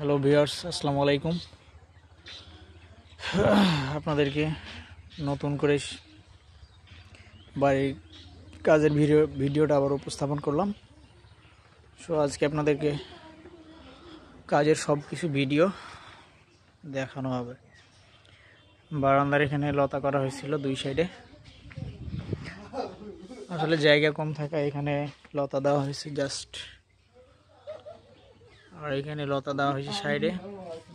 Hello viewers, আসসালামু আলাইকুম। আপনাদেরকে নতুন করে বাড়ির কাজের ভিডিওটা আবার উপস্থাপন করলাম। সো আজকে আপনাদেরকে কাজের সব কিছু ভিডিও দেখানো হবে। বারান্দার এখানে লতা করা হয়েছিল দুই সাইডে, আসলে জায়গা কম থাকায় এখানে লতা দেওয়া হয়েছে জাস্ট, আর এখানে লতা দেওয়া হয়েছে সাইডে,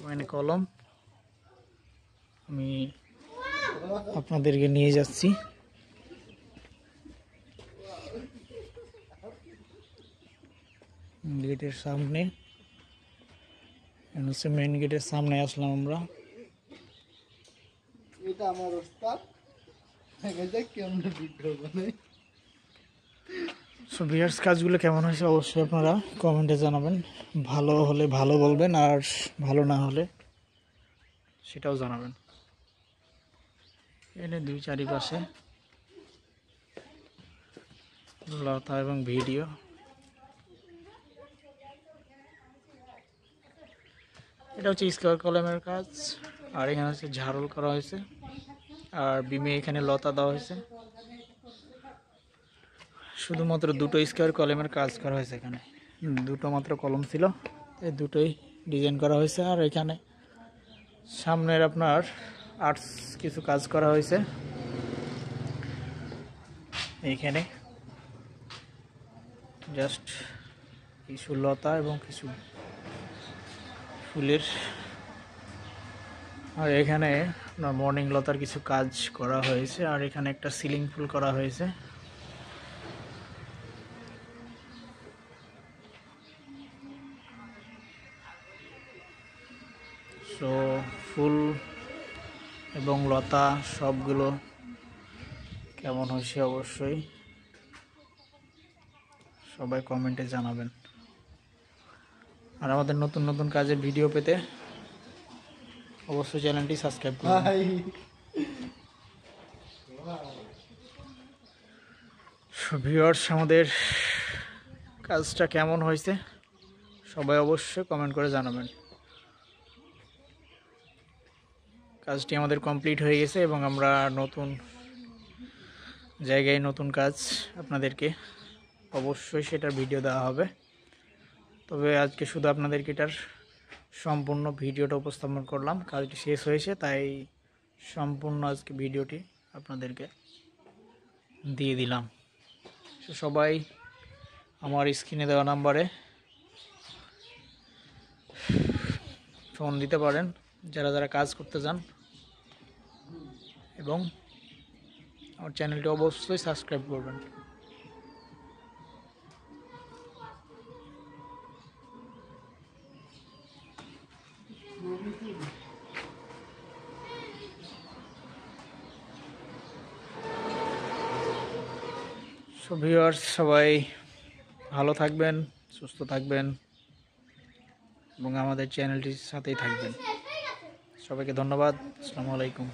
মানে কলম। আমি আপনাদেরকে নিয়ে যাচ্ছি গেটের সামনে। মেইন গেটের সামনে আসলাম আমরা। এটা আমার ওস্তাদ কেমন ভিডিও বানাই। সো ভিউয়ার্স, কাজগুলো কেমন হয়েছে অবশ্যই আপনারা কমেন্টে জানাবেন। ভালো হলে ভালো বলবেন, আর ভালো না হলে সেটাও জানাবেন। এনে দুই চারিপাশে লতা এবং ভিডিও। এটা হচ্ছে স্কোয়ার কলমের কাজ, আর এখানে হচ্ছে ঝাড়ল করা হয়েছে, আর বিমে এখানে লতা দেওয়া হয়েছে। শুধুমাত্র দুটো স্কোয়ার কলমের কাজ করা হয়েছে। এখানে দুটো মাত্র কলম ছিল, এই দুটোই ডিজাইন করা হয়েছে। আর এখানে সামনের আপনার আর্টস কিছু কাজ করা হয়েছে। এইখানে জাস্ট কিছু লতা এবং কিছু ফুলের, আর এখানে আপনার মর্নিং লতার কিছু কাজ করা হয়েছে। আর এখানে একটা সিলিং ফুল করা হয়েছে। সো ফুল এবং লতা সবগুলো কেমন হয়েছে অবশ্যই সবাই কমেন্টে জানাবেন। আর আমাদের নতুন নতুন কাজের ভিডিও পেতে অবশ্যই চ্যানেলটি সাবস্ক্রাইব করুন। ভিউয়ার্স, আমাদের কাজটা কেমন হয়েছে সবাই অবশ্যই কমেন্ট করে জানাবেন। কাজটি আমাদের কমপ্লিট হয়ে গেছে এবং আমরা নতুন জায়গায় নতুন কাজ আপনাদেরকে অবশ্যই সেটার ভিডিও দেওয়া হবে। তবে আজকে শুধু আপনাদেরকে এটার সম্পূর্ণ ভিডিওটা উপস্থাপন করলাম। কাজটি শেষ হয়েছে, তাই সম্পূর্ণ আজকে ভিডিওটি আপনাদেরকে দিয়ে দিলাম। সবাই আমার স্ক্রিনে দেওয়া নাম্বারে ফোন দিতে পারেন যারা যারা কাজ করতে চান, এবং আমার চ্যানেলটি অবশ্যই সাবস্ক্রাইব করবেন। সো ভিউয়ার্স, সবাই ভালো থাকবেন, সুস্থ থাকবেন এবং আমাদের চ্যানেলটির সাথেই থাকবেন। সবাইকে ধন্যবাদ। আসসালামু আলাইকুম।